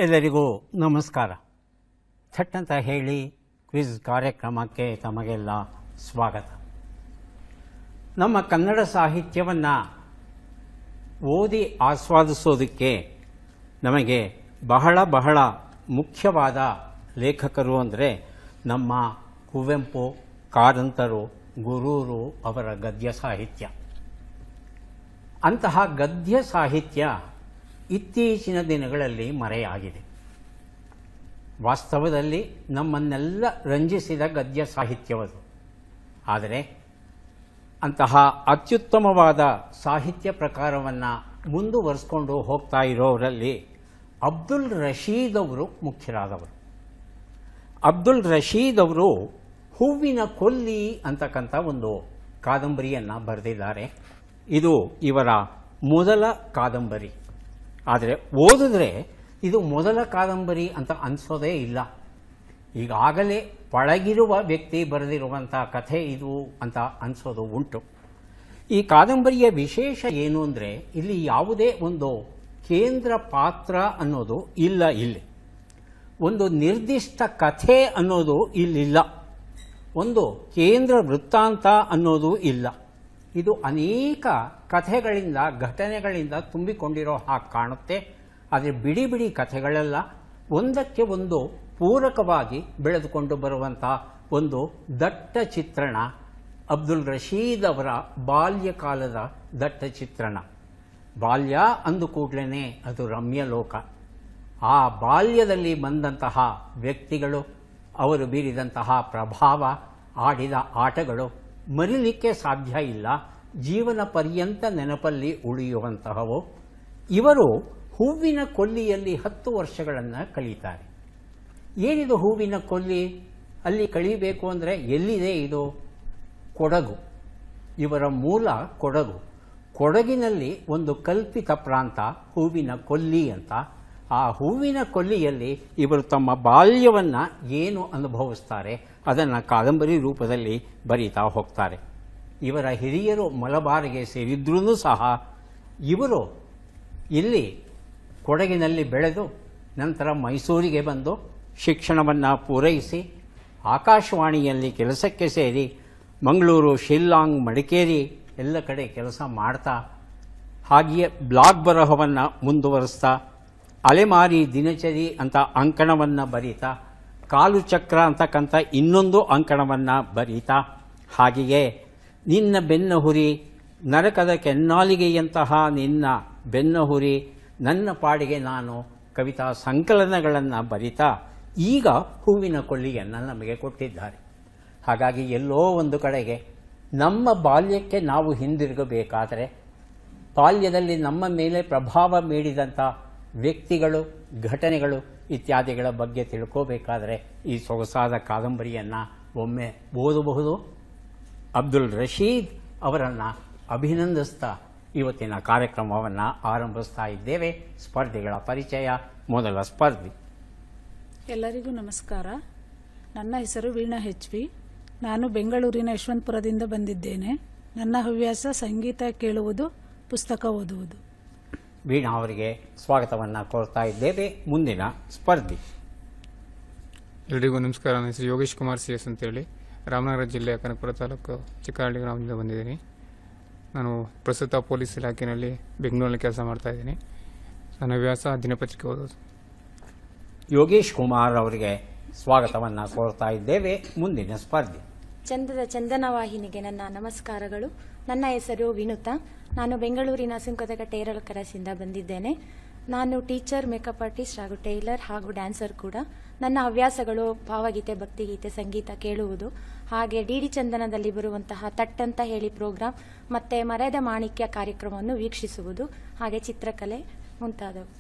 ಎಲ್ಲರಿಗೂ ನಮಸ್ಕಾರ. ಥಟ್ ಅಂತ ಹೇಳಿ ಕ್ವಿಜ್ ಕಾರ್ಯಕ್ರಮಕ್ಕೆ ತಮಗೆಲ್ಲ ಸ್ವಾಗತ. ನಮ್ಮ ಕನ್ನಡ ಸಾಹಿತ್ಯವನ್ನು ಓದಿ ಆಸ್ವಾದಿಸೋದಕ್ಕೆ ನಮಗೆ ಬಹಳ ಮುಖ್ಯವಾದ ಲೇಖಕರು ಅಂದರೆ ನಮ್ಮ ಕುವೆಂಪು, ಕಾರಂತರು, ಗುರೂರು ಅವರ ಗದ್ಯ ಸಾಹಿತ್ಯ. ಅಂತಹ ಗದ್ಯ ಸಾಹಿತ್ಯ ಇತ್ತೀಚಿನ ದಿನಗಳಲ್ಲಿ ಮರೆಯಾಗಿದೆ. ವಾಸ್ತವದಲ್ಲಿ ನಮ್ಮನ್ನೆಲ್ಲ ರಂಜಿಸಿದ ಗದ್ಯ ಸಾಹಿತ್ಯವದು. ಆದರೆ ಅಂತಹ ಅತ್ಯುತ್ತಮವಾದ ಸಾಹಿತ್ಯ ಪ್ರಕಾರವನ್ನು ಮುಂದುವರಿಸಿಕೊಂಡು ಹೋಗ್ತಾ ಇರೋರಲ್ಲಿ ಅಬ್ದುಲ್ ರಶೀದ್ ಅವರು ಮುಖ್ಯರಾದವರು. ಅಬ್ದುಲ್ ರಶೀದ್ ಅವರು ಹೂವಿನ ಕೊಲ್ಲಿ ಅಂತಕ್ಕಂಥ ಒಂದು ಕಾದಂಬರಿಯನ್ನು ಬರೆದಿದ್ದಾರೆ. ಇದು ಇವರ ಮೊದಲ ಕಾದಂಬರಿ. ಆದರೆ ಓದಿದ್ರೆ ಇದು ಮೊದಲ ಕಾದಂಬರಿ ಅಂತ ಅನಿಸೋದೇ ಇಲ್ಲ. ಈಗಾಗಲೇ ಪಳಗಿರುವ ವ್ಯಕ್ತಿ ಬರೆದಿರುವಂಥ ಕಥೆ ಇದು ಅಂತ ಅನಿಸೋದು ಉಂಟು. ಈ ಕಾದಂಬರಿಯ ವಿಶೇಷ ಏನು ಅಂದರೆ ಇಲ್ಲಿ ಯಾವುದೇ ಒಂದು ಕೇಂದ್ರ ಪಾತ್ರ ಅನ್ನೋದು ಇಲ್ಲ. ಇಲ್ಲಿ ಒಂದು ನಿರ್ದಿಷ್ಟ ಕಥೆ ಅನ್ನೋದು ಇಲ್ಲಿಲ್ಲ. ಒಂದು ಕೇಂದ್ರ ವೃತ್ತಾಂತ ಅನ್ನೋದು ಇಲ್ಲ. ಇದು ಅನೇಕ ಕಥೆಗಳಿಂದ, ಘಟನೆಗಳಿಂದ ತುಂಬಿಕೊಂಡಿರೋ ಹಾಗೆ ಕಾಣುತ್ತೆ. ಆದರೆ ಬಿಡಿ ಬಿಡಿ ಕಥೆಗಳೆಲ್ಲ ಒಂದಕ್ಕೆ ಒಂದು ಪೂರಕವಾಗಿ ಬೆಳೆದುಕೊಂಡು ಬರುವಂಥ ಒಂದು ದಟ್ಟ ಚಿತ್ರಣ ಅಬ್ದುಲ್ ರಶೀದ್ ಅವರ ಬಾಲ್ಯಕಾಲದ ದಟ್ಟ ಚಿತ್ರಣ. ಬಾಲ್ಯ ಅಂದು ಕೂಡಲೇ ಅದು ರಮ್ಯ ಲೋಕ. ಆ ಬಾಲ್ಯದಲ್ಲಿ ಬಂದಂತಹ ವ್ಯಕ್ತಿಗಳು, ಅವರು ಬೀರಿದಂತಹ ಪ್ರಭಾವ, ಆಡಿದ ಆಟಗಳು ಮರಿಲಿಕ್ಕೆ ಸಾಧ್ಯ ಇಲ್ಲ. ಜೀವನ ಪರ್ಯಂತ ನೆನಪಲ್ಲಿ ಉಳಿಯುವಂತಹವು. ಇವರು ಹೂವಿನ ಕೊಲ್ಲಿಯಲ್ಲಿ 10 ವರ್ಷಗಳನ್ನು ಕಳೀತಾರೆ. ಏನಿದು ಹೂವಿನ ಕೊಲ್ಲಿ? ಅಲ್ಲಿ ಕಳೀಬೇಕು ಅಂದರೆ ಎಲ್ಲಿದೆ ಇದು? ಕೊಡಗು. ಇವರ ಮೂಲ ಕೊಡಗು. ಕೊಡಗಿನಲ್ಲಿ ಒಂದು ಕಲ್ಪಿತ ಪ್ರಾಂತ ಹೂವಿನ ಕೊಲ್ಲಿ ಅಂತ. ಆ ಹೂವಿನ ಕೊಲ್ಲಿಯಲ್ಲಿ ಇವರು ತಮ್ಮ ಬಾಲ್ಯವನ್ನು ಏನು ಅನುಭವಿಸ್ತಾರೆ ಅದನ್ನು ಕಾದಂಬರಿ ರೂಪದಲ್ಲಿ ಬರೀತಾ ಹೋಗ್ತಾರೆ. ಇವರ ಹಿರಿಯರು ಮಲಬಾರಿಗೆ ಸೇರಿದ್ರೂ ಸಹ ಇವರು ಇಲ್ಲಿ ಕೊಡಗಿನಲ್ಲಿ ಬೆಳೆದು ನಂತರ ಮೈಸೂರಿಗೆ ಬಂದು ಶಿಕ್ಷಣವನ್ನು ಪೂರೈಸಿ ಆಕಾಶವಾಣಿಯಲ್ಲಿ ಕೆಲಸಕ್ಕೆ ಸೇರಿ ಮಂಗಳೂರು, ಶಿಲ್ಲಾಂಗ್, ಮಡಿಕೇರಿ ಎಲ್ಲ ಕಡೆ ಕೆಲಸ ಮಾಡ್ತಾ, ಹಾಗೆಯೇ ಬ್ಲಾಗ್ ಬರಹವನ್ನು ಮುಂದುವರಿಸ್ತಾ, ಅಲೆಮಾರಿ ದಿನಚರಿ ಅಂತ ಅಂಕಣವನ್ನು ಬರೀತಾ, ಕಾಲುಚಕ್ರ ಅಂತಕ್ಕಂಥ ಇನ್ನೊಂದು ಅಂಕಣವನ್ನು ಬರೀತಾ, ಹಾಗೆಯೇ ನಿನ್ನ ಬೆನ್ನ ಹುರಿ, ನರಕದ ಕೆನ್ನಾಲಿಗೆಯಂತಹ ನಿನ್ನ ಬೆನ್ನ ಹುರಿ, ನನ್ನ ಪಾಡಿಗೆ ನಾನು ಕವಿತಾ ಸಂಕಲನಗಳನ್ನು ಬರೀತಾ ಈಗ ಹೂವಿನ ಕೊಲ್ಲಿಯನ್ನು ನಮಗೆ ಕೊಟ್ಟಿದ್ದಾರೆ. ಹಾಗಾಗಿ ಎಲ್ಲೋ ಒಂದು ಕಡೆಗೆ ನಮ್ಮ ಬಾಲ್ಯಕ್ಕೆ ನಾವು ಹಿಂದಿರುಗಬೇಕಾದರೆ, ಬಾಲ್ಯದಲ್ಲಿ ನಮ್ಮ ಮೇಲೆ ಪ್ರಭಾವ ಬೀರಿದಂಥ ವ್ಯಕ್ತಿಗಳು, ಘಟನೆಗಳು ಇತ್ಯಾದಿಗಳ ಬಗ್ಗೆ ತಿಳ್ಕೋಬೇಕಾದರೆ ಈ ಸೊಗಸಾದ ಕಾದಂಬರಿಯನ್ನು ಒಮ್ಮೆ ಓದಬಹುದು. ಅಬ್ದುಲ್ ರಶೀದ್ ಅವರನ್ನು ಅಭಿನಂದಿಸ್ತಾ ಇವತ್ತಿನ ಕಾರ್ಯಕ್ರಮವನ್ನು ಆರಂಭಿಸ್ತಾ ಇದ್ದೇವೆ. ಸ್ಪರ್ಧಿಗಳ ಪರಿಚಯ. ಮೊದಲ ಸ್ಪರ್ಧಿ. ಎಲ್ಲರಿಗೂ ನಮಸ್ಕಾರ. ನನ್ನ ಹೆಸರು ವೀಣಾ ಹೆಚ್.ವಿ. ನಾನು ಬೆಂಗಳೂರಿನ ಯಶವಂತಪುರದಿಂದ ಬಂದಿದ್ದೇನೆ. ನನ್ನ ಹವ್ಯಾಸ ಸಂಗೀತ ಕೇಳುವುದು, ಪುಸ್ತಕ ಓದುವುದು. ವೀಣಾ ಅವರಿಗೆ ಸ್ವಾಗತವನ್ನು ಕೋರ್ತಾ ಇದ್ದೇವೆ. ಮುಂದಿನ ಸ್ಪರ್ಧಿ. ಎಲ್ಲರಿಗೂ ನಮಸ್ಕಾರ. ನನ್ನ ಹೆಸರು ಯೋಗೇಶ್ ಕುಮಾರ್ ಸಿ ಎಸ್ ಅಂತೇಳಿ ರಾಮನಗರ ಜಿಲ್ಲೆಯ ಕನಕಪುರ ತಾಲೂಕು ಚಿಕ್ಕಹಳ್ಳಿ ಗ್ರಾಮದಿಂದ ಬಂದಿದ್ದೀನಿ. ನಾನು ಪ್ರಸ್ತುತ ಪೊಲೀಸ್ ಇಲಾಖೆಯಲ್ಲಿ ಬೆಂಗಳೂರಲ್ಲಿ ಕೆಲಸ ಮಾಡ್ತಾ ಇದ್ದೀನಿ. ನನ್ನ ಹವ್ಯಾಸ ದಿನಪತ್ರಿಕೆ ಓದೋದು. ಯೋಗೇಶ್ ಕುಮಾರ್ ಅವರಿಗೆ ಸ್ವಾಗತವನ್ನು ಕೋರ್ತಾ ಇದ್ದೇವೆ. ಮುಂದಿನ ಸ್ಪರ್ಧಿ. ಚಂದದ ಚಂದನ ವಾಹಿನಿಗೆ ನನ್ನ ನಮಸ್ಕಾರಗಳು. ನನ್ನ ಹೆಸರು ವಿನುತಾ. ನಾನು ಬೆಂಗಳೂರಿನ ಸುಂಕದಕಟ್ಟೆ ಏರಳಕರಸಿಂದ ಬಂದಿದ್ದೇನೆ. ನಾನು ಟೀಚರ್, ಮೇಕಪ್ ಆರ್ಟಿಸ್ಟ್ ಹಾಗೂ ಟೈಲರ್ ಹಾಗೂ ಡ್ಯಾನ್ಸರ್ ಕೂಡ. ನನ್ನ ಹವ್ಯಾಸಗಳು ಭಾವಗೀತೆ, ಭಕ್ತಿಗೀತೆ, ಸಂಗೀತ ಕೇಳುವುದು, ಹಾಗೆ ಡಿ ಚಂದನದಲ್ಲಿ ಬರುವಂತಹ ತಟ್ ಅಂತ ಹೇಳಿ ಪ್ರೋಗ್ರಾಂ, ಮತ್ತೆ ಮರೆಯದ ಮಾಣಿಕ್ಯ ಕಾರ್ಯಕ್ರಮವನ್ನು ವೀಕ್ಷಿಸುವುದು, ಹಾಗೆ ಚಿತ್ರಕಲೆ ಮುಂತಾದವು.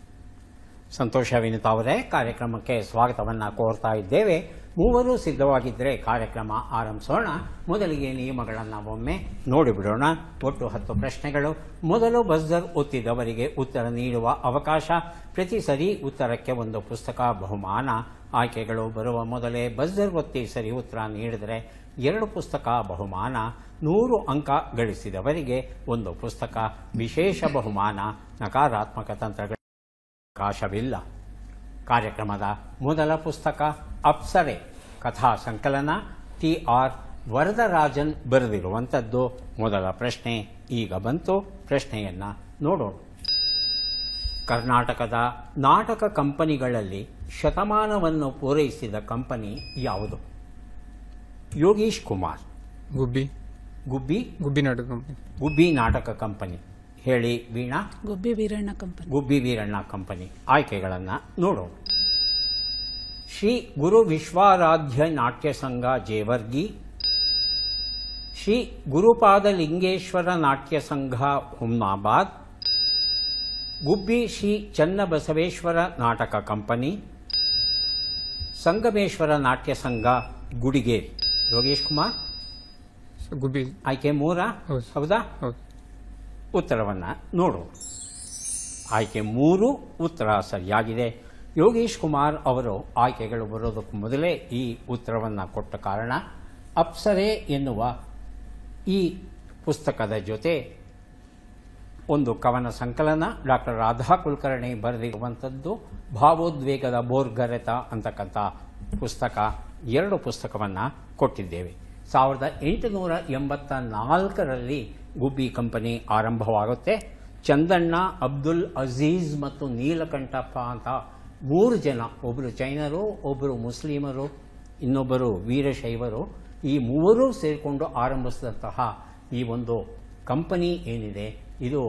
ಸಂತೋಷ ವಿನುತಾ ಅವರೇ, ಕಾರ್ಯಕ್ರಮಕ್ಕೆ ಸ್ವಾಗತವನ್ನು ಕೋರ್ತಾ ಇದ್ದೇವೆ. ಮೂವರು ಸಿದ್ಧವಾಗಿದ್ದರೆ ಕಾರ್ಯಕ್ರಮ ಆರಂಭಿಸೋಣ. ಮೊದಲಿಗೆ ನಿಯಮಗಳನ್ನು ಒಮ್ಮೆ ನೋಡಿಬಿಡೋಣ. ಒಟ್ಟು 10 ಪ್ರಶ್ನೆಗಳು. ಮೊದಲು ಬಜರ್ ಒತ್ತಿದವರಿಗೆ ಉತ್ತರ ನೀಡುವ ಅವಕಾಶ. ಪ್ರತಿ ಸರಿ ಉತ್ತರಕ್ಕೆ ಒಂದು ಪುಸ್ತಕ ಬಹುಮಾನ. ಆಯ್ಕೆಗಳು ಬರುವ ಮೊದಲೇ ಬಜರ್ ಒತ್ತಿ ಸರಿ ಉತ್ತರ ನೀಡಿದರೆ 2 ಪುಸ್ತಕ ಬಹುಮಾನ. 100 ಅಂಕ ಗಳಿಸಿದವರಿಗೆ ಒಂದು ಪುಸ್ತಕ ವಿಶೇಷ ಬಹುಮಾನ. ನಕಾರಾತ್ಮಕ ತಂತ್ರಗಳ ಅವಕಾಶವಿಲ್ಲ. ಕಾರ್ಯಕ್ರಮದ ಮೊದಲ ಪುಸ್ತಕ ಅಪ್ಸರೆ ಕಥಾ ಸಂಕಲನ TR ವರದರಾಜನ್ ಬರೆದಿರುವಂಥದ್ದು. ಮೊದಲ ಪ್ರಶ್ನೆ ಈಗ ಬಂತು. ಪ್ರಶ್ನೆಯನ್ನು ನೋಡೋಣ. ಕರ್ನಾಟಕದ ನಾಟಕ ಕಂಪನಿಗಳಲ್ಲಿ ಶತಮಾನವನ್ನು ಪೂರೈಸಿದ ಕಂಪನಿ ಯಾವುದು? ಯೋಗೀಶ್ ಕುಮಾರ್. ಗುಬ್ಬಿ ಗುಬ್ಬಿ ಗುಬ್ಬಿ ನಾಟಕ ಕಂಪನಿ. ಗುಬ್ಬಿ ನಾಟಕ ಕಂಪನಿ. ಹೇಳಿ ವೀಣಾ. ಗುಬ್ಬಿ ವೀರಣ್ಣ ಕಂಪನಿ. ಗುಬ್ಬಿ ವೀರಣ್ಣ ಕಂಪನಿ. ಆಯ್ಕೆಗಳನ್ನು ನೋಡೋಣ. ಶ್ರೀ ಗುರು ವಿಶ್ವಾರಾಧ್ಯ ನಾಟ್ಯ ಸಂಘ ಜೇವರ್ಗಿ, ಶ್ರೀ ಗುರುಪಾದಲಿಂಗೇಶ್ವರ ನಾಟ್ಯ ಸಂಘ ಹುಮ್ನಾಬಾದ್, ಗುಬ್ಬಿ ಶ್ರೀ ಚನ್ನಬಸವೇಶ್ವರ ನಾಟಕ ಕಂಪನಿ, ಸಂಗಮೇಶ್ವರ ನಾಟ್ಯ ಸಂಘ ಗುಡಿಗೇರಿ. ಯೋಗೇಶ್ ಕುಮಾರ್. ಗುಬ್ಬಿ. ಆಯ್ಕೆ 3 ಹೌದು. ಹೌದಾ? ಹೌದು. ಉತ್ತರವನ್ನು ನೋಡು. ಆಯ್ಕೆ 3 ಉತ್ತರ ಸರಿಯಾಗಿದೆ. ಯೋಗೇಶ್ ಕುಮಾರ್ ಅವರು ಆಯ್ಕೆಗಳು ಬರೋದಕ್ಕೂ ಮೊದಲೇ ಈ ಉತ್ತರವನ್ನು ಕೊಟ್ಟ ಕಾರಣ ಅಪ್ಸರೆ ಎನ್ನುವ ಈ ಪುಸ್ತಕದ ಜೊತೆ ಒಂದು ಕವನ ಸಂಕಲನ ಡಾಕ್ಟರ್ ರಾಧಾ ಕುಲಕರ್ಣಿ ಬರೆದಿರುವಂಥದ್ದು ಭಾವೋದ್ವೇಗದ ಬೋರ್ಗರೆತ ಅಂತಕ್ಕಂಥ ಪುಸ್ತಕ, 2 ಪುಸ್ತಕವನ್ನು ಕೊಟ್ಟಿದ್ದೇವೆ. 1884ರಲ್ಲಿ ಗುಬ್ಬಿ ಕಂಪನಿ ಆರಂಭವಾಗುತ್ತೆ. ಚಂದಣ್ಣ, ಅಬ್ದುಲ್ ಅಜೀಜ್ ಮತ್ತು ನೀಲಕಂಠಪ್ಪ ಅಂತ 3 ಜನ, ಒಬ್ಬರು ಜೈನರು, ಒಬ್ಬರು ಮುಸ್ಲಿಮರು, ಇನ್ನೊಬ್ಬರು ವೀರಶೈವರು, ಈ 3 ಸೇರಿಕೊಂಡು ಆರಂಭಿಸಿದಂತಹ ಈ ಒಂದು ಕಂಪನಿ ಏನಿದೆ ಇದು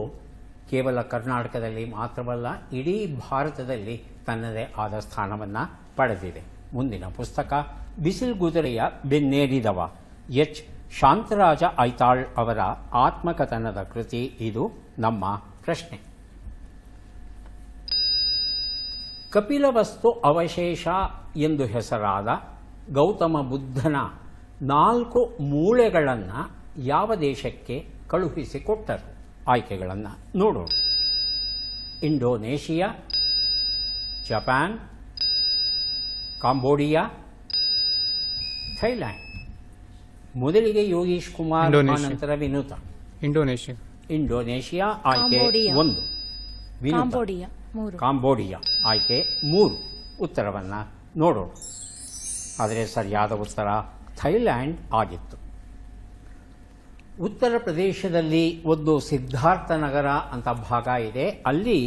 ಕೇವಲ ಕರ್ನಾಟಕದಲ್ಲಿ ಮಾತ್ರವಲ್ಲ, ಇಡೀ ಭಾರತದಲ್ಲಿ ತನ್ನದೇ ಆದ ಸ್ಥಾನವನ್ನು ಪಡೆದಿದೆ. ಮುಂದಿನ ಪುಸ್ತಕ ಬಿಸಿಲ್ಗುದುರೆಯ ಬೆನ್ನೇರಿದವ, ಎಚ್ ಶಾಂತರಾಜ ಐತಾಳ್ ಅವರ ಆತ್ಮಕಥನದ ಕೃತಿ. ಇದು ನಮ್ಮ ಪ್ರಶ್ನೆ. ಕಪಿಲವಸ್ತು ಅವಶೇಷ ಎಂದು ಹೆಸರಾದ ಗೌತಮ ಬುದ್ಧನ 4 ಮೂಳೆಗಳನ್ನು ಯಾವ ದೇಶಕ್ಕೆ ಕಳುಹಿಸಿಕೊಟ್ಟರು? ಆಯ್ಕೆಗಳನ್ನು ನೋಡೋಣ. Indonesia, Japan, Cambodia, Thailand. ಮೊದಲಿಗೆ ಯೋಗೀಶ್ ಕುಮಾರ್, ನಂತರ ವಿನೂತ. ಇಂಡೋನೇಷಿಯಾ ಆಯ್ಕೆ 1. ಕಾಂಬೋಡಿಯಾ 3. ಕಾಂಬೋಡಿಯಾ ಆಯ್ಕೆ 3. ಉತ್ತರವನ್ನು ನೋಡೋಣ. ಆದರೆ ಸರಿಯಾದ ಉತ್ತರ ಥೈಲ್ಯಾಂಡ್ ಆಗಿತ್ತು. ಉತ್ತರ ಪ್ರದೇಶದಲ್ಲಿ ಒಂದು ಸಿದ್ಧಾರ್ಥ ನಗರ ಅಂತ ಭಾಗ ಇದೆ. ಅಲ್ಲಿ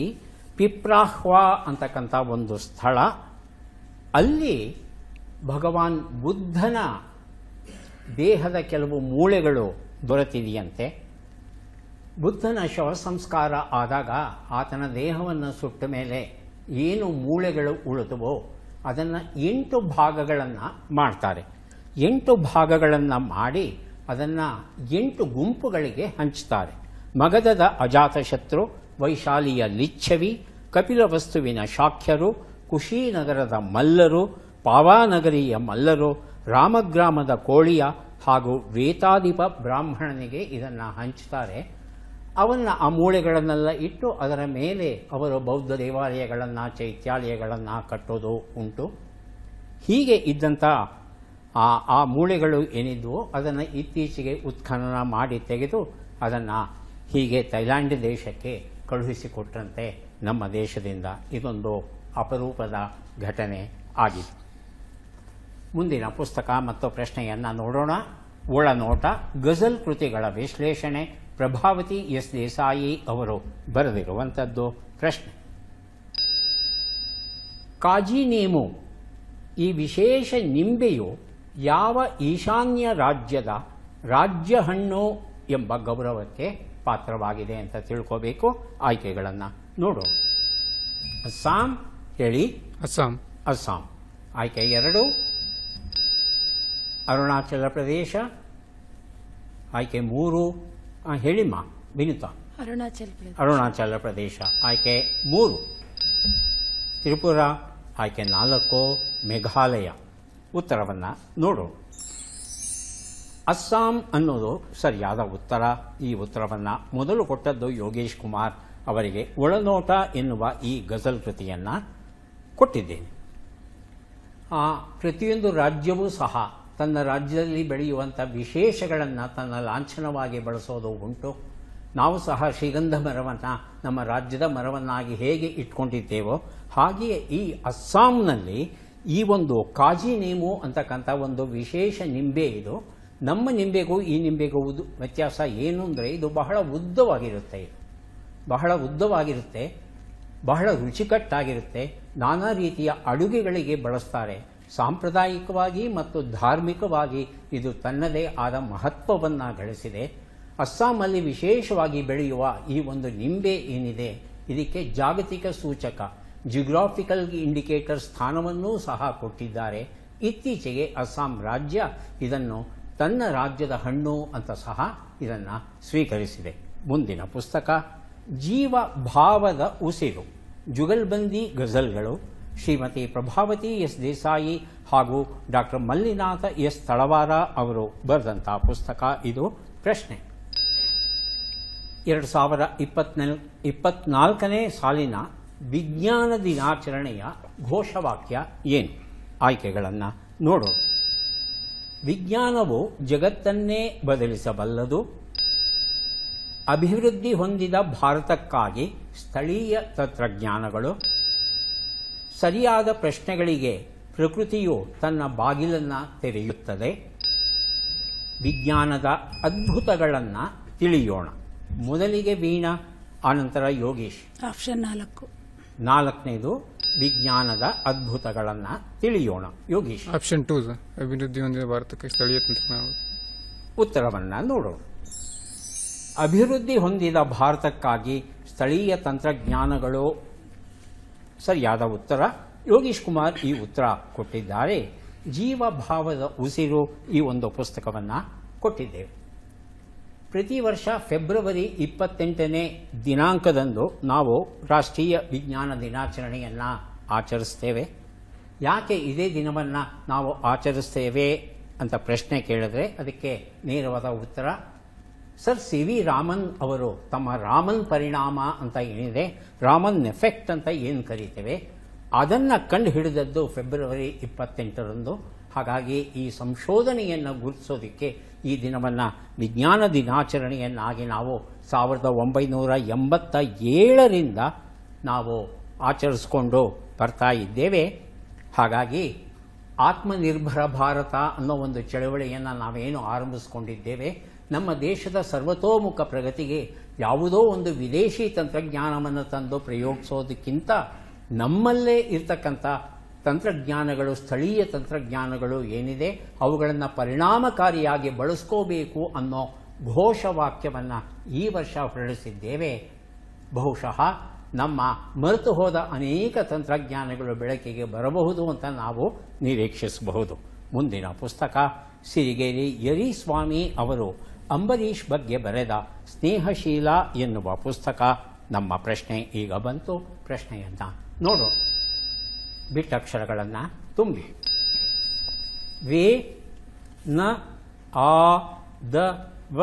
ಪಿಪ್ರಾಹ್ವಾ ಅಂತಕ್ಕಂಥ ಒಂದು ಸ್ಥಳ, ಅಲ್ಲಿ ಭಗವಾನ್ ಬುದ್ಧನ ದೇಹದ ಕೆಲವು ಮೂಳೆಗಳು ದೊರೆತಿದೆಯಂತೆ. ಬುದ್ಧನ ಶವ ಸಂಸ್ಕಾರ ಆದಾಗ ಆತನ ದೇಹವನ್ನು ಸುಟ್ಟ ಮೇಲೆ ಏನು ಮೂಳೆಗಳು ಉಳಿದುವೋ ಅದನ್ನು 8 ಭಾಗಗಳನ್ನು ಮಾಡ್ತಾರೆ. 8 ಭಾಗಗಳನ್ನು ಮಾಡಿ ಅದನ್ನು 8 ಗುಂಪುಗಳಿಗೆ ಹಂಚ್ತಾರೆ. ಮಗಧದ ಅಜಾತಶತ್ರು, ವೈಶಾಲಿಯ ಲಿಚ್ಛವಿ, ಕಪಿಲವಸ್ತುವಿನ ಶಾಕ್ಯರು, ಕುಶೀನಗರದ ಮಲ್ಲರು, ಪಾವಾನಗರಿಯ ಮಲ್ಲರು, ರಾಮಗ್ರಾಮದ ಕೋಳಿಯ ಹಾಗೂ ವೇತಾಧಿಪ ಬ್ರಾಹ್ಮಣನಿಗೆ ಇದನ್ನು ಹಂಚ್ತಾರೆ. ಅವನ್ನ ಆ ಮೂಳೆಗಳನ್ನೆಲ್ಲ ಇಟ್ಟು ಅದರ ಮೇಲೆ ಅವರು ಬೌದ್ಧ ದೇವಾಲಯಗಳನ್ನು, ಚೈತ್ಯಾಲಯಗಳನ್ನು ಕಟ್ಟೋದು ಉಂಟು. ಹೀಗೆ ಇದ್ದಂಥ ಆ ಮೂಳೆಗಳು ಏನಿದ್ವು ಅದನ್ನು ಇತ್ತೀಚೆಗೆ ಉತ್ಖನನ ಮಾಡಿ ತೆಗೆದು ಅದನ್ನು ಹೀಗೆ ಥೈಲ್ಯಾಂಡ್ ದೇಶಕ್ಕೆ ಕಳುಹಿಸಿಕೊಟ್ಟಂತೆ ನಮ್ಮ ದೇಶದಿಂದ. ಇದೊಂದು ಅಪರೂಪದ ಘಟನೆ ಆಗಿದೆ. ಮುಂದಿನ ಪುಸ್ತಕ ಮತ್ತು ಪ್ರಶ್ನೆಯನ್ನು ನೋಡೋಣ. ಒಳನೋಟ, ಗಜಲ್ ಕೃತಿಗಳ ವಿಶ್ಲೇಷಣೆ, ಪ್ರಭಾವತಿ ಎಸ್ ದೇಸಾಯಿ ಅವರು ಬರೆದಿರುವಂಥದ್ದು. ಪ್ರಶ್ನೆ: ಕಾಜಿನೇಮು ಈ ವಿಶೇಷ ನಿಂಬೆಯು ಯಾವ ಈಶಾನ್ಯ ರಾಜ್ಯದ ರಾಜ್ಯ ಹಣ್ಣು ಎಂಬ ಗೌರವಕ್ಕೆ ಪಾತ್ರವಾಗಿದೆ ಅಂತ ತಿಳ್ಕೋಬೇಕು. ಆಯ್ಕೆಗಳನ್ನು ನೋಡೋಣ. ಅಸ್ಸಾಂ. ಹೇಳಿ. ಅಸ್ಸಾಂ ಆಯ್ಕೆ 2. ಅರುಣಾಚಲ ಪ್ರದೇಶ ಆಯ್ಕೆ 3. ಹೇಳಿಮ್ಮ ವಿನುತಾ. ಅರುಣಾಚಲ ಪ್ರದೇಶ ಆಯ್ಕೆ 3. ತ್ರಿಪುರ ಆಯ್ಕೆ 4. ಮೇಘಾಲಯ. ಉತ್ತರವನ್ನು ನೋಡೋಣ. ಅಸ್ಸಾಂ ಅನ್ನೋದು ಸರಿಯಾದ ಉತ್ತರ. ಈ ಉತ್ತರವನ್ನು ಮೊದಲು ಕೊಟ್ಟದ್ದು ಯೋಗೇಶ್ ಕುಮಾರ್ ಅವರಿಗೆ. ಒಳನೋಟ ಎನ್ನುವ ಈ ಗಜಲ್ ಕೃತಿಯನ್ನು ಕೊಟ್ಟಿದ್ದೇನೆ. ಪ್ರತಿಯೊಂದು ರಾಜ್ಯವೂ ಸಹ ತನ್ನ ರಾಜ್ಯದಲ್ಲಿ ಬೆಳೆಯುವಂಥ ವಿಶೇಷಗಳನ್ನು ತನ್ನ ಲಾಂಛನವಾಗಿ ಬಳಸೋದು ಉಂಟು. ನಾವು ಸಹ ಶ್ರೀಗಂಧ ಮರವನ್ನು ನಮ್ಮ ರಾಜ್ಯದ ಮರವನ್ನಾಗಿ ಹೇಗೆ ಇಟ್ಕೊಂಡಿದ್ದೇವೋ ಹಾಗೆಯೇ ಈ ಅಸ್ಸಾಂನಲ್ಲಿ ಈ ಒಂದು ಕಾಜಿ ನೇಮು ಅಂತಕ್ಕಂಥ ಒಂದು ವಿಶೇಷ ನಿಂಬೆ ಇದು. ನಮ್ಮ ನಿಂಬೆಗೂ ಈ ನಿಂಬೆಗೂ ವ್ಯತ್ಯಾಸ ಏನು ಅಂದರೆ ಇದು ಬಹಳ ಉದ್ದವಾಗಿರುತ್ತೆ. ಬಹಳ ರುಚಿಕಟ್ಟಾಗಿರುತ್ತೆ. ನಾನಾ ರೀತಿಯ ಅಡುಗೆಗಳಿಗೆ ಬಳಸ್ತಾರೆ. ಸಾಂಪ್ರದಾಯಿಕವಾಗಿ ಮತ್ತು ಧಾರ್ಮಿಕವಾಗಿ ಇದು ತನ್ನದೇ ಆದ ಮಹತ್ವವನ್ನು ಗಳಿಸಿದೆ. ಅಸ್ಸಾಮಲ್ಲಿ ವಿಶೇಷವಾಗಿ ಬೆಳೆಯುವ ಈ ಒಂದು ನಿಂಬೆ ಏನಿದೆ ಇದಕ್ಕೆ ಜಾಗತಿಕ ಸೂಚಕ ಜಿಯೋಗ್ರಾಫಿಕಲ್ ಇಂಡಿಕೇಟರ್ ಸ್ಥಾನವನ್ನೂ ಸಹ ಕೊಟ್ಟಿದ್ದಾರೆ. ಇತ್ತೀಚೆಗೆ ಅಸ್ಸಾಂ ರಾಜ್ಯ ಇದನ್ನು ತನ್ನ ರಾಜ್ಯದ ಹಣ್ಣು ಅಂತ ಸಹ ಇದನ್ನು ಸ್ವೀಕರಿಸಿದೆ. ಮುಂದಿನ ಪುಸ್ತಕ ಜೀವ ಭಾವದ ಉಸಿರು, ಜುಗಲ್ಬಂದಿ ಗಜಲ್ಗಳು, ಶ್ರೀಮತಿ ಪ್ರಭಾವತಿ ಎಸ್ ದೇಸಾಯಿ ಹಾಗೂ ಡಾಕ್ಟರ್ ಮಲ್ಲಿನಾಥ ಎಸ್ ತಳವಾರ ಅವರು ಬರೆದಂಥ ಪುಸ್ತಕ ಇದು. ಪ್ರಶ್ನೆ: 2024ನೇ ಸಾಲಿನ ವಿಜ್ಞಾನ ದಿನಾಚರಣೆಯ ಘೋಷವಾಕ್ಯ ಏನು? ಆಯ್ಕೆಗಳನ್ನು ನೋಡೋಣ. ವಿಜ್ಞಾನವು ಜಗತ್ತನ್ನೇ ಬದಲಿಸಬಲ್ಲದು. ಅಭಿವೃದ್ಧಿ ಹೊಂದಿದ ಭಾರತಕ್ಕಾಗಿ ಸ್ಥಳೀಯ ತಂತ್ರಜ್ಞಾನಗಳು. ಸರಿಯಾದ ಪ್ರಶ್ನೆಗಳಿಗೆ ಪ್ರಕೃತಿಯು ತನ್ನ ಬಾಗಿಲನ್ನು ತೆರೆಯುತ್ತದೆ. ವಿಜ್ಞಾನದ ಅದ್ಭುತಗಳನ್ನು ತಿಳಿಯೋಣ. ಮೊದಲಿಗೆ ವೀಣಾ, ಆನಂತರ ಯೋಗೀಶ್. ಆಪ್ಷನ್ 4. 4ನೇದು ವಿಜ್ಞಾನದ ಅದ್ಭುತಗಳನ್ನು ತಿಳಿಯೋಣ. ಯೋಗೀಶ್. ಆಪ್ಷನ್ 2 ಸರ್, ಅಭಿವೃದ್ಧಿ ಹೊಂದಿದ ಭಾರತಕ್ಕೆ ಸ್ಥಳೀಯ ತಂತ್ರಜ್ಞಾನಗಳು. ಉತ್ತರವನ್ನು ನೋಡೋಣ. ಅಭಿವೃದ್ಧಿ ಹೊಂದಿದ ಭಾರತಕ್ಕಾಗಿ ಸ್ಥಳೀಯ ತಂತ್ರಜ್ಞಾನಗಳು ಸರಿಯಾದ ಉತ್ತರ. ಯೋಗೀಶ್ ಕುಮಾರ್ ಈ ಉತ್ತರ ಕೊಟ್ಟಿದ್ದಾರೆ. ಜೀವಭಾವದ ಉಸಿರು ಈ ಒಂದು ಪುಸ್ತಕವನ್ನು ಕೊಟ್ಟಿದ್ದೇವೆ. ಪ್ರತಿ ವರ್ಷ ಫೆಬ್ರವರಿ 28ನೇ ದಿನಾಂಕದಂದು ನಾವು ರಾಷ್ಟ್ರೀಯ ವಿಜ್ಞಾನ ದಿನಾಚರಣೆಯನ್ನು ಆಚರಿಸ್ತೇವೆ. ಯಾಕೆ ಇದೇ ದಿನವನ್ನು ನಾವು ಆಚರಿಸ್ತೇವೆ ಅಂತ ಪ್ರಶ್ನೆ ಕೇಳಿದ್ರೆ ಅದಕ್ಕೆ ನೇರವಾದ ಉತ್ತರ ಸರ್ ಸಿ ವಿ ರಾಮನ್ ಅವರು ತಮ್ಮ ರಾಮನ್ ಪರಿಣಾಮ ಅಂತ ಏನಿದೆ, ರಾಮನ್ ಎಫೆಕ್ಟ್ ಅಂತ ಏನು ಕರೀತೇವೆ, ಅದನ್ನು ಕಂಡು ಹಿಡಿದದ್ದು ಫೆಬ್ರವರಿ 28ರಂದು. ಹಾಗಾಗಿ ಈ ಸಂಶೋಧನೆಯನ್ನು ಗುರುತಿಸೋದಕ್ಕೆ ಈ ದಿನವನ್ನು ವಿಜ್ಞಾನ ದಿನಾಚರಣೆಯನ್ನಾಗಿ ನಾವು 1987ರಿಂದ ನಾವು ಆಚರಿಸ್ಕೊಂಡು ಬರ್ತಾ ಇದ್ದೇವೆ. ಹಾಗಾಗಿ ಆತ್ಮನಿರ್ಭರ ಭಾರತ ಅನ್ನೋ ಒಂದು ಚಳವಳಿಯನ್ನು ನಾವೇನು ಆರಂಭಿಸ್ಕೊಂಡಿದ್ದೇವೆ, ನಮ್ಮ ದೇಶದ ಸರ್ವತೋಮುಖ ಪ್ರಗತಿಗೆ ಯಾವುದೋ ಒಂದು ವಿದೇಶಿ ತಂತ್ರಜ್ಞಾನವನ್ನು ತಂದು ಪ್ರಯೋಗಿಸೋದಕ್ಕಿಂತ ನಮ್ಮಲ್ಲೇ ಇರ್ತಕ್ಕಂಥ ತಂತ್ರಜ್ಞಾನಗಳು, ಸ್ಥಳೀಯ ತಂತ್ರಜ್ಞಾನಗಳು ಏನಿದೆ ಅವುಗಳನ್ನು ಪರಿಣಾಮಕಾರಿಯಾಗಿ ಬಳಸ್ಕೋಬೇಕು ಅನ್ನೋ ಘೋಷವಾಕ್ಯವನ್ನು ಈ ವರ್ಷ ಹೊರಡಿಸಿದ್ದೇವೆ. ಬಹುಶಃ ನಮ್ಮ ಮರೆತು ಹೋದ ಅನೇಕ ತಂತ್ರಜ್ಞಾನಗಳು ಬೆಳಕಿಗೆ ಬರಬಹುದು ಅಂತ ನಾವು ನಿರೀಕ್ಷಿಸಬಹುದು. ಮುಂದಿನ ಪುಸ್ತಕ ಸಿರಿಗೇರಿ ಯರಿಸ್ವಾಮಿ ಅವರು ಅಂಬರೀಷ್ ಬಗ್ಗೆ ಬರೆದ ಸ್ನೇಹಶೀಲ ಎನ್ನುವ ಪುಸ್ತಕ. ನಮ್ಮ ಪ್ರಶ್ನೆ ಈಗ ಬಂತು. ಪ್ರಶ್ನೆಯನ್ನು ನೋಡೋಣ. ಬಿಟ್ಟಕ್ಷರಗಳನ್ನು ತುಂಬಿ. ವೇ ನ ಆ ದ ವ.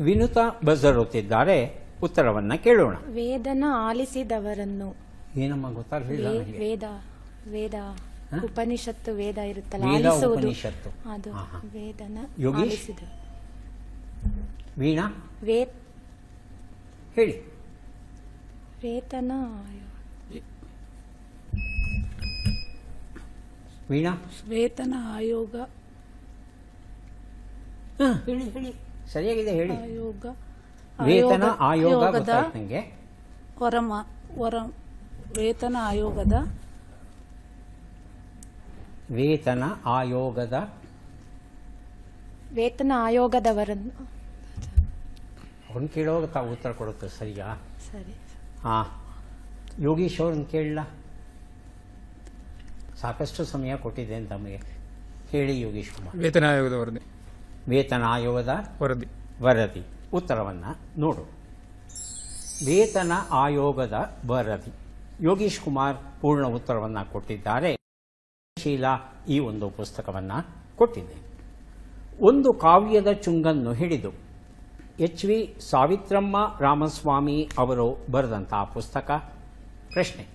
ವಿನುತಾ ಬಜರ್ ಓದ್ತಿದ್ದಾರೆ. ಉತ್ತರವನ್ನ ಕೇಳೋಣ. ವೇದನ ಆಲಿಸಿದವರನ್ನು. ಏನಮ್ಮ ಗೊತ್ತಾಗಲಿಲ್ಲ ನನಗೆ. ವೇದ ವೇದ ಉಪನಿಷತ್ತು ವೇದ ಇರುತ್ತಲ್ಲ, ವೇದ ಆಲಿಸುವುದು. ಉಪನಿಷತ್ತು. ಅದು ವೇದನ ಯೋಗೀಶ್? ಆಲಿಸಿದ. ವೀಣಾ ಹೇಳಿ. ವೇತನ ವೀಣಾ ವೇತನ ಆಯೋಗ. ಹೇಳಿ ಹೇಳಿ, ಸರಿಯಾಗಿದೆ ಹೇಳಿ. ಆಯೋಗ ವೇತನ ಆಯೋಗ ಆಯೋಗದ ಗೊತ್ತಾಯ್ತು ನನಗೆ. ವೇತನ ಆಯೋಗದ ವೇತನ ಆಯೋಗದ ವೇತನ ಆಯೋಗದವರನ್ನು. ಅವ್ರನ್ನ ಕೇಳೋವಾಗ ತಾವು ಉತ್ತರ ಕೊಡುತ್ತೆ. ಸರಿಯಾ? ಸರಿ. ಹಾ, ಯೋಗೀಶ್ ಅವ್ರನ್ನ ಕೇಳಲ್ಲ. ಸಾಕಷ್ಟು ಸಮಯ ಕೊಟ್ಟಿದ್ದೇನೆ ತಮಗೆ. ಹೇಳಿ ಯೋಗೀಶ್ ಕುಮಾರ್. ವೇತನ ಆಯೋಗದ ವರದಿ. ವೇತನ ಆಯೋಗದ ವರದಿ. ವರದಿ. ಉತ್ತರವನ್ನು ನೋಡು. ವೇತನ ಆಯೋಗದ ವರದಿ. ಯೋಗೀಶ್ ಕುಮಾರ್ ಪೂರ್ಣ ಉತ್ತರವನ್ನು ಕೊಟ್ಟಿದ್ದಾರೆ. ಶೀಲ ಈ ಒಂದು ಪುಸ್ತಕವನ್ನು ಕೊಟ್ಟಿದೆ. ಒಂದು ಕಾವ್ಯದ ಚುಂಗನ್ನು ಹಿಡಿದು ಎಚ್.ವಿ. ಸಾವಿತ್ರಮ್ಮ ರಾಮಸ್ವಾಮಿ ಅವರು ಬರೆದಂತಹ ಪುಸ್ತಕ. ಪ್ರಶ್ನೆ: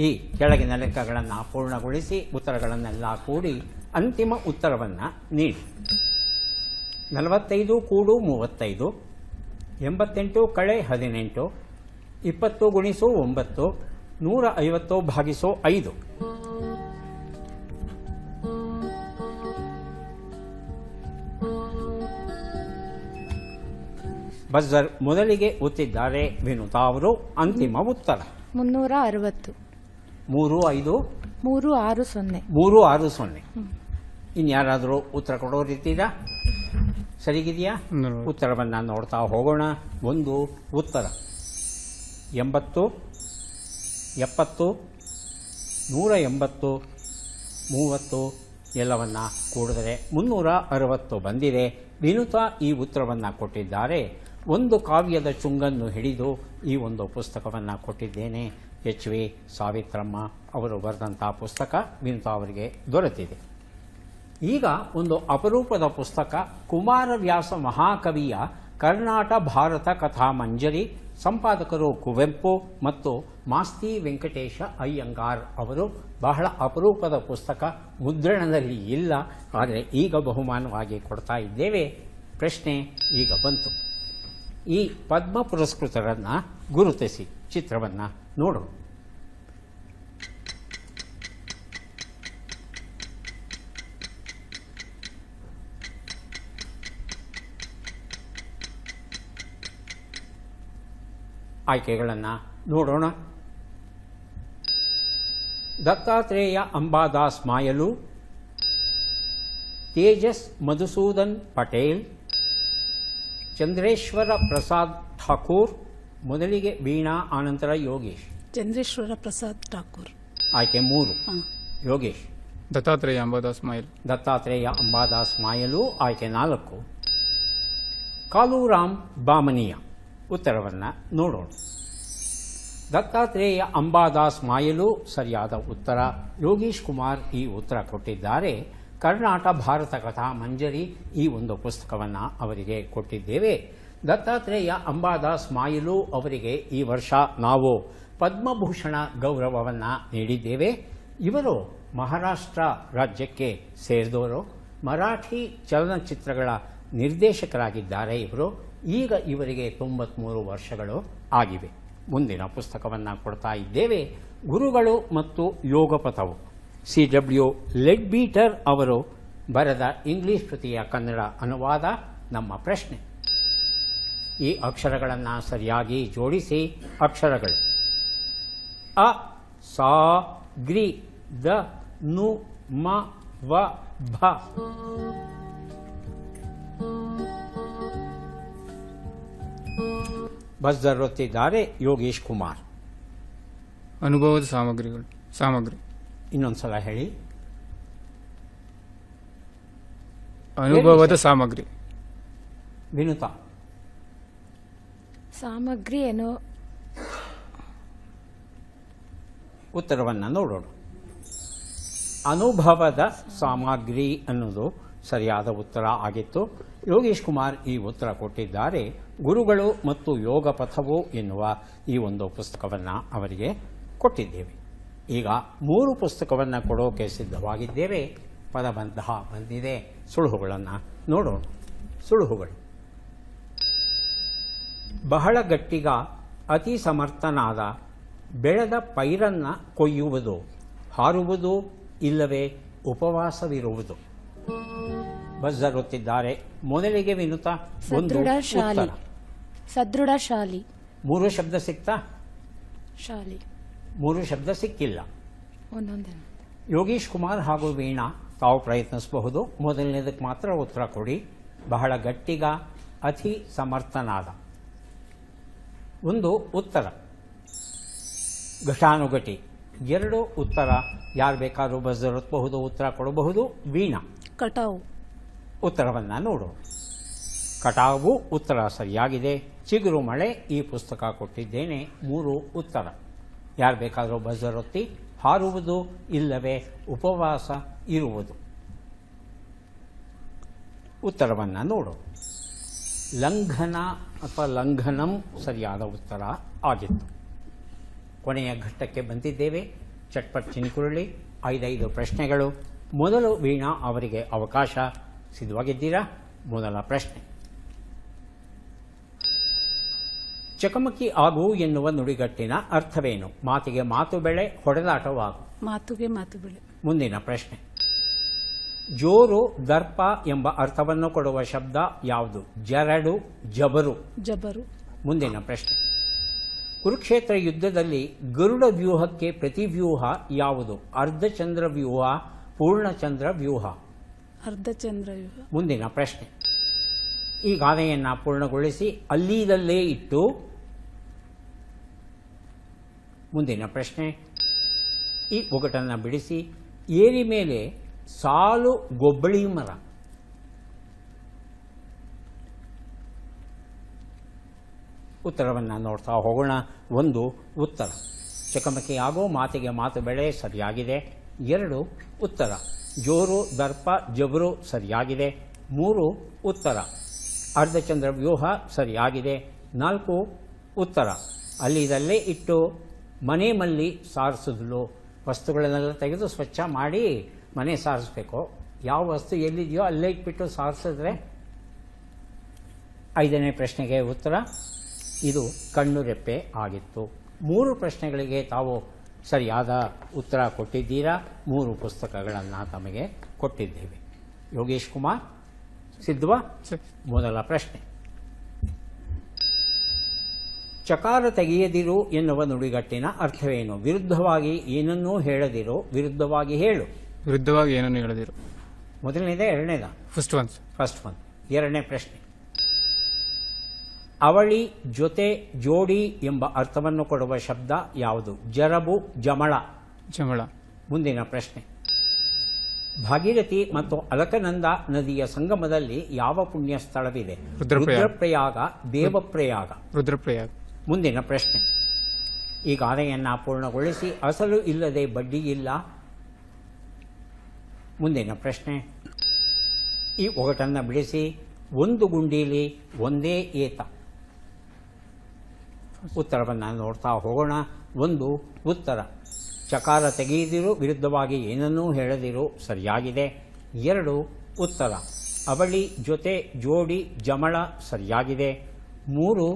ಈ ಕೆಳಗಿನ ಲೆಕ್ಕಗಳನ್ನು ಪೂರ್ಣಗೊಳಿಸಿ ಉತ್ತರಗಳನ್ನೆಲ್ಲ ಕೂಡಿ ಅಂತಿಮ ಉತ್ತರವನ್ನು ನೀಡಿ. 45 ಕೂಡು 35, 88 ಕಳೆ 18, 20 ಗುಣಿಸು 9, 150 ಭಾಗಿಸು 5. ಬಜರ್ ಮೊದಲಿಗೆ ಒತ್ತಿದ್ದಾರೆ ವಿನುತಾ ಅವರು. ಅಂತಿಮ ಉತ್ತರ 360. 3-5 360. 360. ಇನ್ಯಾರಾದರೂ ಉತ್ತರ ಕೊಡೋರಿದ್ದೀರಾ? ಸರಿಗಿದೆಯಾ? ಉತ್ತರವನ್ನು ನೋಡ್ತಾ ಹೋಗೋಣ. ಒಂದು ಉತ್ತರ 80, 70, 180, 30 ಎಲ್ಲವನ್ನ ಕೂಡಿದರೆ 360 ಬಂದಿದೆ. ವಿನುತಾ ಈ ಉತ್ತರವನ್ನು ಕೊಟ್ಟಿದ್ದಾರೆ. ಒಂದು ಕಾವ್ಯದ ಚುಂಗನ್ನು ಹಿಡಿದು ಈ ಒಂದು ಪುಸ್ತಕವನ್ನು ಕೊಟ್ಟಿದ್ದೇನೆ. ಎಚ್.ವಿ. ಸಾವಿತ್ರಮ್ಮ ಅವರು ಬರೆದಂಥ ಪುಸ್ತಕ ವಿನುತಾ ಅವರಿಗೆ ದೊರೆತಿದೆ. ಈಗ ಒಂದು ಅಪರೂಪದ ಪುಸ್ತಕ. ಕುಮಾರವ್ಯಾಸ ಮಹಾಕವಿಯ ಕರ್ನಾಟ ಭಾರತ ಕಥಾ ಮಂಜರಿ. ಸಂಪಾದಕರು ಕುವೆಂಪು ಮತ್ತು ಮಾಸ್ತಿ ವೆಂಕಟೇಶ ಅಯ್ಯಂಗಾರ್ ಅವರು. ಬಹಳ ಅಪರೂಪದ ಪುಸ್ತಕ, ಮುದ್ರಣದಲ್ಲಿ ಇಲ್ಲ, ಆದರೆ ಈಗ ಬಹುಮಾನವಾಗಿ ಕೊಡ್ತಾ ಇದ್ದೇವೆ. ಪ್ರಶ್ನೆ ಈಗ ಬಂತು. ಈ ಪದ್ಮ ಪುರಸ್ಕೃತರನ್ನು ಗುರುತಿಸಿ. ಚಿತ್ರವನ್ನು ನೋಡೋಣ. ಆಯ್ಕೆಗಳನ್ನು ನೋಡೋಣ. ದತ್ತಾತ್ರೇಯ ಅಂಬಾದಾಸ್ ಮಾಯಲು, ತೇಜಸ್ ಮಧುಸೂದನ್ ಪಟೇಲ್, ಚಂದ್ರೇಶ್ವರ ಪ್ರಸಾದ್ ಠಾಕೂರ್. ಮೊದಲಿಗೆ ವೀಣಾ, ಆನಂತರ ಯೋಗೇಶ್. ಚಂದ್ರೇಶ್ವರ ಪ್ರಸಾದ್ ಠಾಕೂರ್. ಆಯ್ಕೆ 3. ಯೋಗೇಶ್. ದತ್ತಾತ್ರೇಯ ಅಂಬಾದಾಸ್ ಮಾಯಲು. ದತ್ತಾತ್ರೇಯ ಅಂಬಾದಾಸ್ ಮಾಯಲು. ಆಯ್ಕೆ 4. ಕಾಲೂರಾಮ್ ಬಾಮನಿಯಾ. ಉತ್ತರವನ್ನು ನೋಡೋಣ. ದತ್ತಾತ್ರೇಯ ಅಂಬಾದಾಸ್ ಮಾಯಲು ಸರಿಯಾದ ಉತ್ತರ. ಯೋಗೀಶ್ ಕುಮಾರ್ ಈ ಉತ್ತರ ಕೊಟ್ಟಿದ್ದಾರೆ. ಕರ್ನಾಟ ಭಾರತ ಕಥಾ ಮಂಜರಿ ಈ ಒಂದು ಪುಸ್ತಕವನ್ನು ಅವರಿಗೆ ಕೊಟ್ಟಿದ್ದೇವೆ. ದತ್ತಾತ್ರೇಯ ಅಂಬಾದಾಸ್ ಮಾಯಲು ಅವರಿಗೆ ಈ ವರ್ಷ ನಾವು ಪದ್ಮಭೂಷಣ ಗೌರವವನ್ನು ನೀಡಿದ್ದೇವೆ. ಇವರು ಮಹಾರಾಷ್ಟ್ರ ರಾಜ್ಯಕ್ಕೆ ಸೇರಿದವರು. ಮರಾಠಿ ಚಲನಚಿತ್ರಗಳ ನಿರ್ದೇಶಕರಾಗಿದ್ದಾರೆ ಇವರು. ಈಗ ಇವರಿಗೆ 93 ವರ್ಷಗಳು ಆಗಿವೆ. ಮುಂದಿನ ಪುಸ್ತಕವನ್ನು ಕೊಡ್ತಾ ಇದ್ದೇವೆ. ಗುರುಗಳು ಮತ್ತು ಯೋಗಪಥವು. C.W. ಲೆಡ್ಬೀಟರ್ ಅವರು ಬರೆದ ಇಂಗ್ಲಿಷ್ ಕೃತಿಯ ಕನ್ನಡ ಅನುವಾದ. ನಮ್ಮ ಪ್ರಶ್ನೆ: ಈ ಅಕ್ಷರಗಳನ್ನು ಸರಿಯಾಗಿ ಜೋಡಿಸಿ. ಅಕ್ಷರಗಳು: ಅ, ಸಾ, ಗ್ರಿ, ದ, ನು, ಮ, ವ, ಭ. ಬಜರ್ ಒತ್ತಿದ್ದಾರೆ ಯೋಗೀಶ್ ಕುಮಾರ್. ಅನುಭವದ ಸಾಮಗ್ರಿ. ಇನ್ನೊಂದ್ಸಲ ಹೇಳಿ. ಅನುಭವದ ಸಾಮಗ್ರಿ. ವಿನುತಾ. ಸಾಮಗ್ರಿ ಏನೋ. ಉತ್ತರವನ್ನು ನೋಡೋಣ. ಅನುಭವದ ಸಾಮಗ್ರಿ ಅನ್ನೋದು ಸರಿಯಾದ ಉತ್ತರ ಆಗಿತ್ತು. ಯೋಗೀಶ್ ಕುಮಾರ್ ಈ ಉತ್ತರ ಕೊಟ್ಟಿದ್ದಾರೆ. ಗುರುಗಳು ಮತ್ತು ಯೋಗ ಪಥವು ಎನ್ನುವ ಈ ಒಂದು ಪುಸ್ತಕವನ್ನು ಅವರಿಗೆ ಕೊಟ್ಟಿದ್ದೇವೆ. ಈಗ 3 ಪುಸ್ತಕವನ್ನು ಕೊಡೋಕೆ ಸಿದ್ಧವಾಗಿದ್ದೇವೆ. ಪದಬಂಧ ಬಂದಿದೆ. ಸುಳುಹುಗಳನ್ನು ನೋಡೋಣ. ಸುಳುಹುಗಳು: ಬಹಳ ಗಟ್ಟಿಗ, ಅತಿ ಸಮರ್ಥನಾದ, ಬೆಳೆದ ಪೈರನ್ನು ಕೊಯ್ಯುವುದು, ಹಾರುವುದು, ಇಲ್ಲವೇ ಉಪವಾಸವಿರುವುದು. ಬಜರ್ ಒತ್ತಿದ್ದಾರೆ. ಮೊದಲಿಗೆ ವಿನುತಾ. ಸದೃಢಶಾಲಿ. 3 ಶಬ್ದ ಸಿಕ್ತಾ? ಶಾಲಿ. 3 ಶಬ್ದ ಸಿಕ್ಕಿಲ್ಲ. ಒಂದೊಂದೇ. ಯೋಗೀಶ್ ಕುಮಾರ್ ಹಾಗೂ ವೀಣಾ ತಾವು ಪ್ರಯತ್ನಿಸಬಹುದು. ಮೊದಲನೇದಕ್ಕೆ ಮಾತ್ರ ಉತ್ತರ ಕೊಡಿ. ಬಹಳ ಗಟ್ಟಿಗ, ಅತಿ ಸಮರ್ಥನಾದ. ಒಂದು ಉತ್ತರ. ಘಟಾನುಘಟಿ. 2 ಉತ್ತರ. ಯಾರು ಬೇಕಾದ್ರೂ ಬಜರ್ ಒತ್ತಬಹುದು, ಉತ್ತರ ಕೊಡಬಹುದು. ವೀಣಾ. ಕಟಾವು. ಉತ್ತರವನ್ನು ನೋಡು. ಕಟಾವು ಉತ್ತರ ಸರಿಯಾಗಿದೆ. ಚಿಗುರು ಮಳೆ ಈ ಪುಸ್ತಕ ಕೊಟ್ಟಿದ್ದೇನೆ 3 ಉತ್ತರ. ಯಾರು ಬೇಕಾದರೂ ಬಜರ್ ಒತ್ತಿ. ಹಾರುವುದು ಇಲ್ಲವೇ ಉಪವಾಸ ಇರುವುದು. ಉತ್ತರವನ್ನು ನೋಡು. ಲಂಘನ ಅಥವಾ ಲಂಘನಂ ಸರಿಯಾದ ಉತ್ತರ ಆಗಿತ್ತು. ಕೊನೆಯ ಘಟ್ಟಕ್ಕೆ ಬಂದಿದ್ದೇವೆ. ಚಟ್ಪಟ್ ಚಿನ್ಕುರುಳಿ 5 ಪ್ರಶ್ನೆಗಳು. ಮೊದಲು ವೀಣಾ ಅವರಿಗೆ ಅವಕಾಶ. ಸಿದ್ಧವಾಗಿದ್ದೀರಾ? ಮೊದಲ ಪ್ರಶ್ನೆ. ಚಕಮಕಿ ಆಗು ಎನ್ನುವ ನುಡಿಗಟ್ಟಿನ ಅರ್ಥವೇನು? ಮಾತಿಗೆ ಮಾತು ಬೆಳೆ, ಹೊಡೆದಾಟವಾಗು. ಮಾತುಗೆ ಮಾತು ಬೆಳೆ. ಮುಂದಿನ ಪ್ರಶ್ನೆ. ಜೋರು, ದರ್ಪ ಎಂಬ ಅರ್ಥವನ್ನು ಕೊಡುವ ಶಬ್ದ ಯಾವುದು? ಜರಡು, ಜಬರು. ಜಬರು. ಮುಂದಿನ ಪ್ರಶ್ನೆ. ಕುರುಕ್ಷೇತ್ರ ಯುದ್ಧದಲ್ಲಿ ಗರುಡ ವ್ಯೂಹಕ್ಕೆ ಪ್ರತಿವ್ಯೂಹ ಯಾವುದು? ಅರ್ಧಚಂದ್ರ ವ್ಯೂಹ, ಪೂರ್ಣಚಂದ್ರ ವ್ಯೂಹ. ಅರ್ಧಚಂದ್ರವ್ಯೂಹ. ಮುಂದಿನ ಪ್ರಶ್ನೆ. ಈ ಗಾದೆಯನ್ನು ಪೂರ್ಣಗೊಳಿಸಿ ಅಲ್ಲಿದಲ್ಲೇ ಇಟ್ಟು. ಮುಂದಿನ ಪ್ರಶ್ನೆ. ಈ ಒಗಟನ್ನು ಬಿಡಿಸಿ. ಏರಿ ಮೇಲೆ ಸಾಲು ಗೊಬ್ಬಳಿ ಮರ. ಉತ್ತರವನ್ನು ನೋಡ್ತಾ ಹೋಗೋಣ. 1 ಉತ್ತರ. ಚಕಮಕಿ ಆಗೋ ಮಾತಿಗೆ ಮಾತು ಬೆಳೆ ಸರಿಯಾಗಿದೆ. 2 ಉತ್ತರ. ಜೋರು, ದರ್ಪ, ಜಬರು ಸರಿಯಾಗಿದೆ. 3 ಉತ್ತರ. ಅರ್ಧಚಂದ್ರ ವ್ಯೂಹ ಸರಿಯಾಗಿದೆ. 4 ಉತ್ತರ. ಅಲ್ಲಿದಲ್ಲೇ ಇಟ್ಟು ಮನೆ ಮಲ್ಲಿ ಸಾರಿಸಿದ್ಲು. ವಸ್ತುಗಳನ್ನೆಲ್ಲ ತೆಗೆದು ಸ್ವಚ್ಛ ಮಾಡಿ ಮನೆ ಸಾರಿಸ್ಬೇಕು. ಯಾವ ವಸ್ತು ಎಲ್ಲಿದೆಯೋ ಅಲ್ಲೇ ಇಟ್ಬಿಟ್ಟು ಸಾರಿಸಿದ್ರೆ. 5ನೇ ಪ್ರಶ್ನೆಗೆ ಉತ್ತರ. ಇದು ಕಣ್ಣು ರೆಪ್ಪೆ ಆಗಿತ್ತು. 3 ಪ್ರಶ್ನೆಗಳಿಗೆ ತಾವು ಸರಿಯಾದ ಉತ್ತರ ಕೊಟ್ಟಿದ್ದೀರಾ. 3 ಪುಸ್ತಕಗಳನ್ನು ತಮಗೆ ಕೊಟ್ಟಿದ್ದೇವೆ. ಯೋಗೇಶ್ ಕುಮಾರ್ ಸಿದ್ಧವಾ? ಮೊದಲ ಪ್ರಶ್ನೆ. ಚಕಾರ ತೆಗೆಯದಿರು ಎನ್ನುವ ನುಡಿಗಟ್ಟಿನ ಅರ್ಥವೇನು? ವಿರುದ್ಧವಾಗಿ ಏನನ್ನೂ ಹೇಳದಿರು, ವಿರುದ್ಧವಾಗಿ ಹೇಳು. ವಿರುದ್ಧವಾಗಿ ಏನನ್ನು ಹೇಳದಿರು. ಮೊದಲನೇದ, ಎರಡನೇದ? First one. 2ನೇ ಪ್ರಶ್ನೆ. ಅವಳಿ, ಜೊತೆ, ಜೋಡಿ ಎಂಬ ಅರ್ಥವನ್ನು ಕೊಡುವ ಶಬ್ದ ಯಾವುದು? ಜರಬು, ಜಮಳ. ಜಮಳ. ಮುಂದಿನ ಪ್ರಶ್ನೆ. ಭಾಗೀರಥಿ ಮತ್ತು ಅಲಕನಂದ ನದಿಯ ಸಂಗಮದಲ್ಲಿ ಯಾವ ಪುಣ್ಯ ಸ್ಥಳವಿದೆ? ರುದ್ರಪ್ರಯಾಗ, ದೇವಪ್ರಯಾಗ. ರುದ್ರಪ್ರಯಾಗ. ಮುಂದಿನ ಪ್ರಶ್ನೆ. ಈ ಗಾದೆಯನ್ನು ಪೂರ್ಣಗೊಳಿಸಿ. ಅಸಲು ಇಲ್ಲದೆ ಬಡ್ಡಿ ಇಲ್ಲ. ಮುಂದಿನ ಪ್ರಶ್ನೆ. ಈ ಒಗಟನ್ನು ಬಿಡಿಸಿ. 1 ಗುಂಡೀಲಿ ಒಂದೇ ಏತ. ಉತ್ತರವನ್ನು ನೋಡ್ತಾ ಹೋಗೋಣ. 1 ಉತ್ತರ. ಚಕಾರ ತೆಗೆಯದಿರು, ವಿರುದ್ಧವಾಗಿ ಏನನ್ನೂ ಹೇಳದಿರು ಸರಿಯಾಗಿದೆ. 2 ಉತ್ತರ. ಅವಳಿ, ಜೊತೆ, ಜೋಡಿ, ಜಮಳ ಸರಿಯಾಗಿದೆ. 3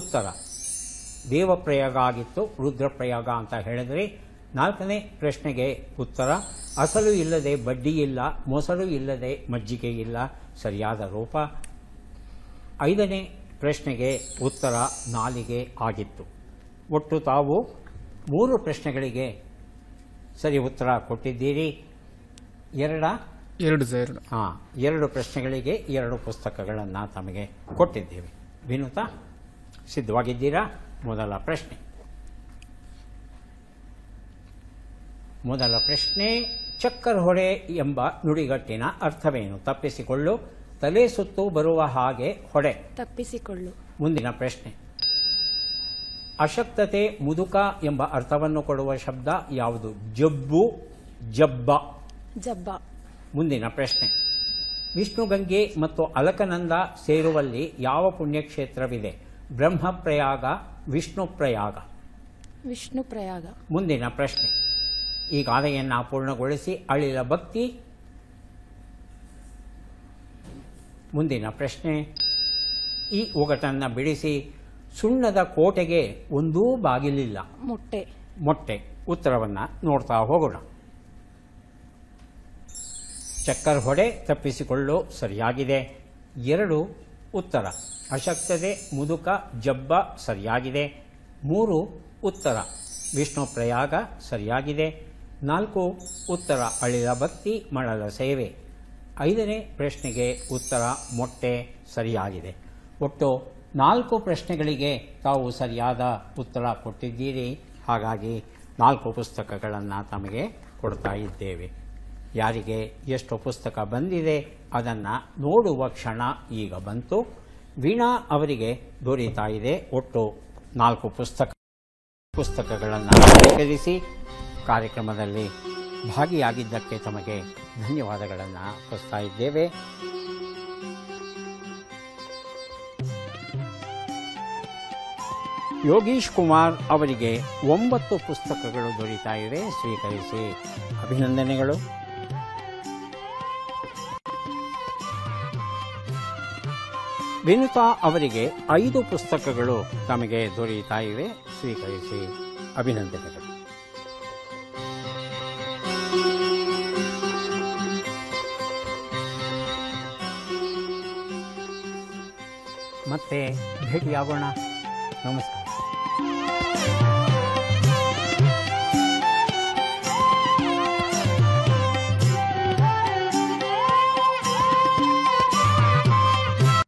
ಉತ್ತರ. ದೇವಪ್ರಯಾಗ ಆಗಿತ್ತು, ರುದ್ರಪ್ರಯಾಗ ಅಂತ ಹೇಳಿದ್ರಿ. 4ನೇ ಪ್ರಶ್ನೆಗೆ ಉತ್ತರ. ಅಸಲು ಇಲ್ಲದೆ ಬಡ್ಡಿ ಇಲ್ಲ, ಮೊಸರು ಇಲ್ಲದೆ ಮಜ್ಜಿಗೆ ಇಲ್ಲ ಸರಿಯಾದ ರೂಪ. 5ನೇ ಪ್ರಶ್ನೆಗೆ ಉತ್ತರ ನಾಲಿಗೆ ಆಗಿತ್ತು. ಒಟ್ಟು ತಾವು 3 ಪ್ರಶ್ನೆಗಳಿಗೆ ಸರಿ ಉತ್ತರ ಕೊಟ್ಟಿದ್ದೀರಿ. 2 ಪ್ರಶ್ನೆಗಳಿಗೆ 2 ಪುಸ್ತಕಗಳನ್ನು ತಮಗೆ ಕೊಟ್ಟಿದ್ದೇವೆ. ವಿನುತಾ ಸಿದ್ಧವಾಗಿದ್ದೀರಾ? ಮೊದಲ ಪ್ರಶ್ನೆ. ಮೊದಲ ಪ್ರಶ್ನೆ. ಚಕ್ಕರ್ ಹೊಡೆ ಎಂಬ ನುಡಿಗಟ್ಟಿನ ಅರ್ಥವೇನು? ತಪ್ಪಿಸಿಕೊಳ್ಳು, ತಲೆ ಸುತ್ತು ಬರುವ ಹಾಗೆ ಹೊಡೆ. ತಪ್ಪಿಸಿಕೊಳ್ಳು. ಮುಂದಿನ ಪ್ರಶ್ನೆ. ಅಶಕ್ತತೆ, ಮುದುಕ ಎಂಬ ಅರ್ಥವನ್ನು ಕೊಡುವ ಶಬ್ದ ಯಾವುದು? ಜಬ್ಬು, ಜಬ್ಬ. ಜಬ್ಬ. ಮುಂದಿನ ಪ್ರಶ್ನೆ. ವಿಷ್ಣುಗಂಗೆ ಮತ್ತು ಅಲಕನಂದ ಸೇರುವಲ್ಲಿ ಯಾವ ಪುಣ್ಯಕ್ಷೇತ್ರವಿದೆ? ಬ್ರಹ್ಮಪ್ರಯಾಗ, ವಿಷ್ಣುಪ್ರಯಾಗ. ವಿಷ್ಣುಪ್ರಯಾಗ. ಮುಂದಿನ ಪ್ರಶ್ನೆ. ಈ ಗಾದೆಯನ್ನು ಪೂರ್ಣಗೊಳಿಸಿ. ಅಳಿಲ ಭಕ್ತಿ. ಮುಂದಿನ ಪ್ರಶ್ನೆ. ಈ ಒಗಟನ್ನು ಬಿಡಿಸಿ. ಸುಣ್ಣದ ಕೋಟೆಗೆ ಒಂದೂ ಬಾಗಿಲಿಲ್ಲ. ಮೊಟ್ಟೆ. ಮೊಟ್ಟೆ. ಉತ್ತರವನ್ನು ನೋಡ್ತಾ ಹೋಗೋಣ. ಚಕ್ಕರ್ ಹೊಡೆ, ತಪ್ಪಿಸಿಕೊಳ್ಳು ಸರಿಯಾಗಿದೆ. 2 ಉತ್ತರ. ಅಶಕ್ತತೆ, ಮುದುಕ, ಜಬ್ಬ ಸರಿಯಾಗಿದೆ. 3 ಉತ್ತರ. ವಿಷ್ಣುಪ್ರಯಾಗ ಸರಿಯಾಗಿದೆ. 4 ಉತ್ತರ. ಅಳಿಲ ಭಕ್ತಿ, ಮಳಲ ಸೇವೆ. 5ನೇ ಪ್ರಶ್ನೆಗೆ ಉತ್ತರ ಮೊಟ್ಟೆ ಸರಿಯಾಗಿದೆ. ಒಟ್ಟು 4 ಪ್ರಶ್ನೆಗಳಿಗೆ ತಾವು ಸರಿಯಾದ ಉತ್ತರ ಕೊಟ್ಟಿದ್ದೀರಿ. ಹಾಗಾಗಿ 4 ಪುಸ್ತಕಗಳನ್ನು ತಮಗೆ ಕೊಡ್ತಾ ಇದ್ದೇವೆ. ಯಾರಿಗೆ ಎಷ್ಟು ಪುಸ್ತಕ ಬಂದಿದೆ ಅದನ್ನು ನೋಡುವ ಕ್ಷಣ ಈಗ ಬಂತು. ವೀಣಾ ಅವರಿಗೆ ದೊರೆಯುತ್ತಾ ಇದೆ ಒಟ್ಟು 4 ಪುಸ್ತಕಗಳನ್ನು ಸ್ವೀಕರಿಸಿ ಕಾರ್ಯಕ್ರಮದಲ್ಲಿ ಭಾಗಿಯಾಗಿದ್ದಕ್ಕೆ ತಮಗೆ ಧನ್ಯವಾದಗಳನ್ನು ಅರ್ಪಿಸ್ತಾ ಇದ್ದೇವೆ. ಯೋಗೀಶ್ ಕುಮಾರ್ ಅವರಿಗೆ 9 ಪುಸ್ತಕಗಳು ದೊರೆಯುತ್ತಾ ಇವೆ, ಸ್ವೀಕರಿಸಿ ಅಭಿನಂದನೆಗಳು. ವಿನುತಾ ಅವರಿಗೆ 5 ಪುಸ್ತಕಗಳು ತಮಗೆ ದೊರೆಯುತ್ತಾ ಇವೆ, ಸ್ವೀಕರಿಸಿ ಅಭಿನಂದನೆಗಳು. ಮತ್ತೆ ಭೇಟಿಯಾಗೋಣ. ನಮಸ್ಕಾರ.